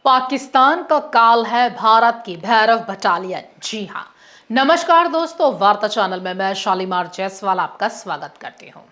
पाकिस्तान का काल है भारत की भैरव बटालियन। जी हाँ, नमस्कार दोस्तों, वार्ता चैनल में मैं शालीमार जायसवाल आपका स्वागत करती हूँ।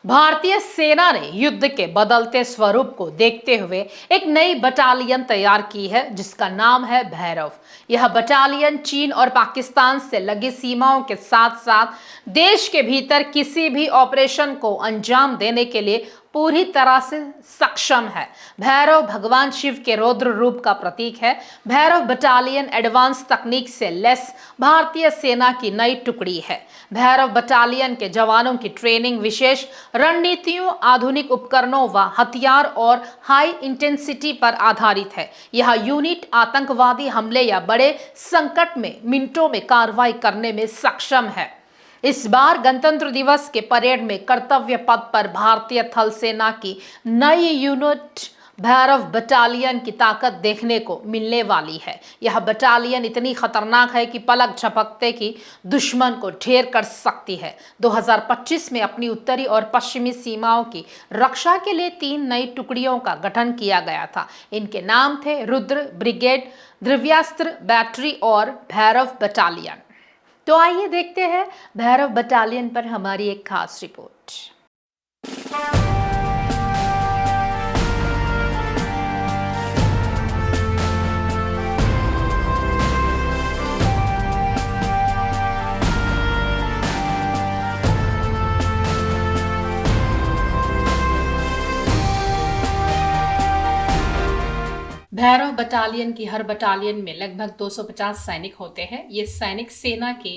भारतीय सेना ने युद्ध के बदलते स्वरूप को देखते हुए एक नई बटालियन तैयार की है जिसका नाम है भैरव। यह बटालियन चीन और पाकिस्तान से लगी सीमाओं के साथ साथ देश के भीतर किसी भी ऑपरेशन को अंजाम देने के लिए पूरी तरह से सक्षम है। भैरव भगवान शिव के रौद्र रूप का प्रतीक है। भैरव बटालियन एडवांस तकनीक से लैस भारतीय सेना की नई टुकड़ी है। भैरव बटालियन के जवानों की ट्रेनिंग विशेष रणनीतियों, आधुनिक उपकरणों व हथियार और हाई इंटेंसिटी पर आधारित है। यह यूनिट आतंकवादी हमले या बड़े संकट में मिनटों में कार्रवाई करने में सक्षम है। इस बार गणतंत्र दिवस के परेड में कर्तव्य पथ पर भारतीय थल सेना की नई यूनिट भैरव बटालियन की ताकत देखने को मिलने वाली है। यह बटालियन इतनी खतरनाक है कि पलक झपकते की दुश्मन को ढेर कर सकती है। 2025 में अपनी उत्तरी और पश्चिमी सीमाओं की रक्षा के लिए 3 नई टुकड़ियों का गठन किया गया था। इनके नाम थे रुद्र ब्रिगेड, दिव्यास्त्र बैटरी और भैरव बटालियन। तो आइए देखते हैं भैरव बटालियन पर हमारी एक खास रिपोर्ट। भैरव बटालियन की हर बटालियन में लगभग 250 सैनिक होते हैं। ये सैनिक सेना के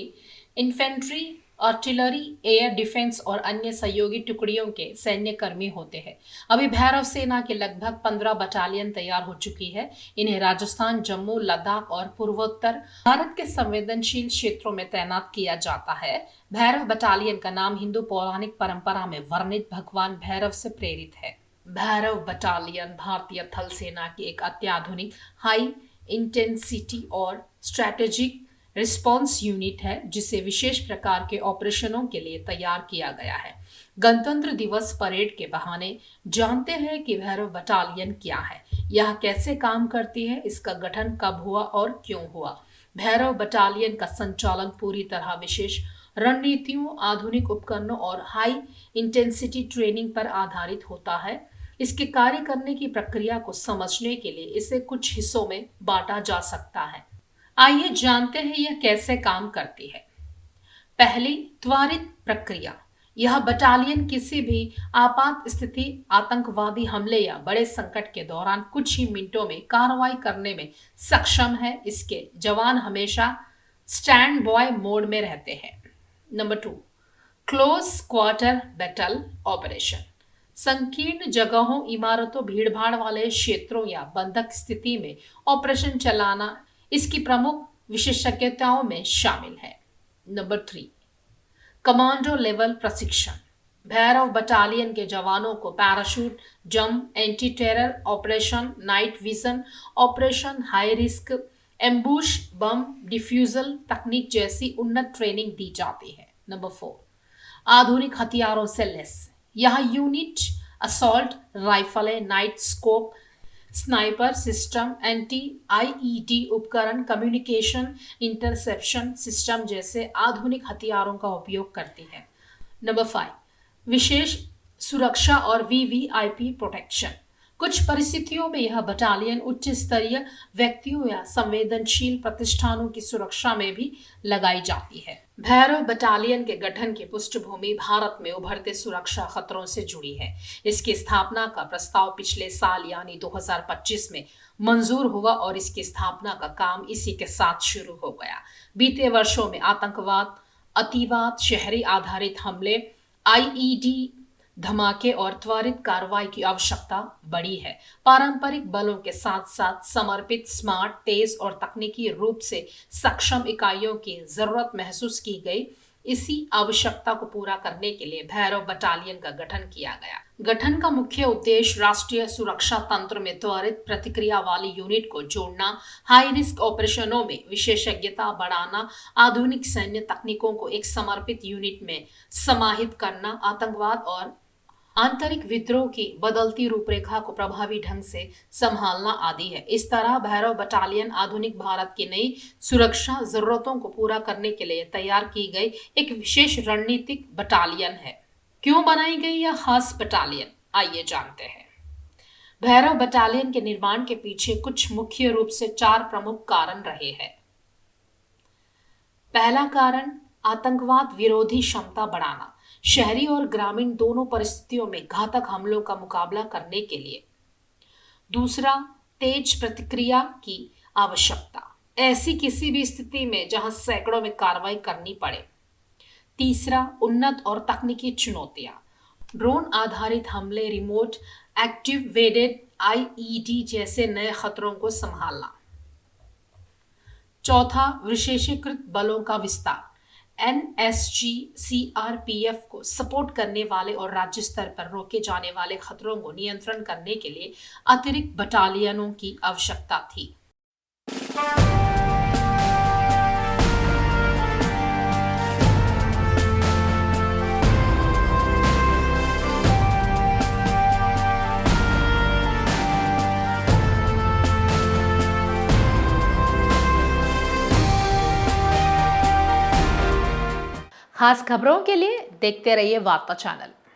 इन्फेंट्री, आर्टिलरी, एयर डिफेंस और अन्य सहयोगी टुकड़ियों के सैन्य कर्मी होते हैं। अभी भैरव सेना के लगभग 15 बटालियन तैयार हो चुकी है। इन्हें राजस्थान, जम्मू, लद्दाख और पूर्वोत्तर भारत के संवेदनशील क्षेत्रों में तैनात किया जाता है। भैरव बटालियन का नाम हिंदू पौराणिक परंपरा में वर्णित भगवान भैरव से प्रेरित है। भैरव बटालियन भारतीय थल सेना की एक अत्याधुनिक हाई इंटेंसिटी और स्ट्रैटेजिक रिस्पॉन्स यूनिट है जिसे विशेष प्रकार के ऑपरेशनों के लिए तैयार किया गया है। गणतंत्र दिवस परेड के बहाने जानते हैं कि भैरव बटालियन क्या है, यह कैसे काम करती है, इसका गठन कब हुआ और क्यों हुआ। भैरव बटालियन का संचालन पूरी तरह विशेष रणनीतियों, आधुनिक उपकरणों और हाई इंटेंसिटी ट्रेनिंग पर आधारित होता है। इसके कार्य करने की प्रक्रिया को समझने के लिए इसे कुछ हिस्सों में बांटा जा सकता है। आइए जानते हैं यह कैसे काम करती है। पहली, त्वरित प्रक्रिया। यह बटालियन किसी भी आपात स्थिति, आतंकवादी हमले या बड़े संकट के दौरान कुछ ही मिनटों में कार्रवाई करने में सक्षम है। इसके जवान हमेशा स्टैंड बाय मोड में रहते हैं। Number 2, close quarter battle operation. संकीर्ण जगहों, इमारतों, भीड़भाड़ वाले क्षेत्रों या बंधक स्थिति में ऑपरेशन चलाना इसकी प्रमुख विशेषज्ञताओं में शामिल है। नंबर 3, कमांडो लेवल प्रशिक्षण। भैरव बटालियन के जवानों को parachute jump, anti terror operation, night vision operation, high risk ambush, bomb defusal तकनीक जैसी उन्नत ट्रेनिंग दी जाती है। नंबर 4, आधुनिक हथियारों से लैस। यह यूनिट असॉल्ट राइफलें, night scope, sniper system, anti IED उपकरण, कम्युनिकेशन इंटरसेप्शन सिस्टम जैसे आधुनिक हथियारों का उपयोग करती है। नंबर 5, विशेष सुरक्षा और वीवीआईपी प्रोटेक्शन। कुछ परिस्थितियों में यह बटालियन उच्च स्तरीय व्यक्तियों या संवेदनशील प्रतिष्ठानों की सुरक्षा में भी लगाई जाती है। भैरव बटालियन के गठन की पृष्ठभूमि भारत में उभरते सुरक्षा खतरों से जुड़ी है। इसकी स्थापना का प्रस्ताव पिछले साल यानी 2025 में मंजूर हुआ और इसकी स्थापना का काम इसी के साथ शुरू हो गया। बीते वर्षों में आतंकवाद, अतिवाद, शहरी आधारित हमले, आईईडी धमाके और त्वरित कार्रवाई की आवश्यकता बढ़ी है। पारंपरिक बलों के साथ साथ समर्पित, स्मार्ट, तेज और तकनीकी रूप से सक्षम इकाइयों की जरूरत महसूस की गई। इसी आवश्यकता को पूरा करने के लिए भैरव बटालियन का गठन किया गया। गठन का मुख्य उद्देश्य राष्ट्रीय सुरक्षा तंत्र में त्वरित प्रतिक्रिया वाली यूनिट को जोड़ना, हाई रिस्क ऑपरेशनों में विशेषज्ञता बढ़ाना, आधुनिक सैन्य तकनीकों को एक समर्पित यूनिट में समाहित करना, आतंकवाद और आंतरिक विद्रोह की बदलती रूपरेखा को प्रभावी ढंग से संभालना आदि है। इस तरह भैरव बटालियन आधुनिक भारत की नई सुरक्षा जरूरतों को पूरा करने के लिए तैयार की गई एक विशेष रणनीतिक बटालियन है। क्यों बनाई गई यह खास बटालियन, आइए जानते हैं। भैरव बटालियन के निर्माण के पीछे कुछ मुख्य रूप से 4 प्रमुख कारण रहे हैं। पहला कारण आतंकवाद विरोधी क्षमता बढ़ाना, शहरी और ग्रामीण दोनों परिस्थितियों में घातक हमलों का मुकाबला करने के लिए। दूसरा, तेज प्रतिक्रिया की आवश्यकता, ऐसी किसी भी स्थिति में जहां सैकड़ों में कार्रवाई करनी पड़े। तीसरा, उन्नत और तकनीकी चुनौतियां, ड्रोन आधारित हमले, रिमोट एक्टिवेटेड आईईडी जैसे नए खतरों को संभालना। चौथा, विशेषीकृत बलों का विस्तार, एनएसजी सीआरपीएफ को सपोर्ट करने वाले और राज्य स्तर पर रोके जाने वाले खतरों को नियंत्रण करने के लिए अतिरिक्त बटालियनों की आवश्यकता थी। खास खबरों के लिए देखते रहिए वार्ता चैनल।